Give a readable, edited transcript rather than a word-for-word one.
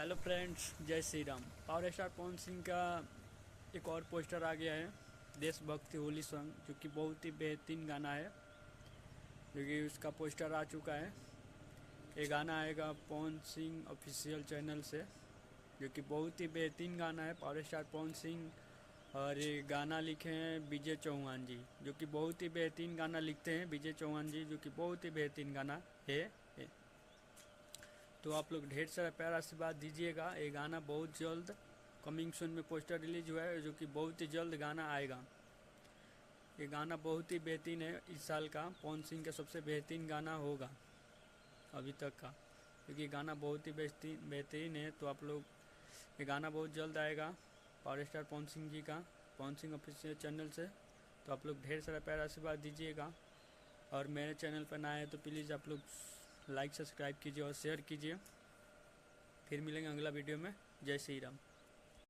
Hello friends, जय Shri Ram. Power star Pawan Singh का एक और पोस्टर आ गया है, देशभक्ति होली सॉन्ग, जो कि बहुत ही बेहतरीन गाना है। जो कि उसका पोस्टर आ चुका है। ये गाना आएगा पवन सिंह ऑफिशियल चैनल से, जो कि बहुत ही बेहतरीन गाना है। पावर स्टार पवन सिंह और ये गाना लिखे हैं विजय चौहान जी, जो कि बहुत ही बेहतरीन गाना लिखते हैं विजय चौहान जी, जो कि बहुत ही बेहतरीन गाना है। तो आप लोग ढेर सारा प्यार आशीर्वाद दीजिएगा। ये गाना बहुत जल्द कमिंग सून में पोस्टर रिलीज हुआ है, जो कि बहुत ही जल्द गाना आएगा। ये गाना बहुत ही बेहतरीन है। इस साल का पवन सिंह का सबसे बेहतरीन गाना होगा अभी तक का, क्योंकि गाना बहुत ही बेहतरीन है। तो आप लोग, ये गाना बहुत जल्द आएगा पावर स्टार पवन सिंह जी का, पवन सिंह ऑफिशियल चैनल से। तो आप लोग ढेर सारा प्यार आशीर्वाद दीजिएगा। और मेरे चैनल पर ना आए तो प्लीज़ आप लोग लाइक सब्सक्राइब कीजिए और शेयर कीजिए। फिर मिलेंगे अगला वीडियो में। जय श्री राम।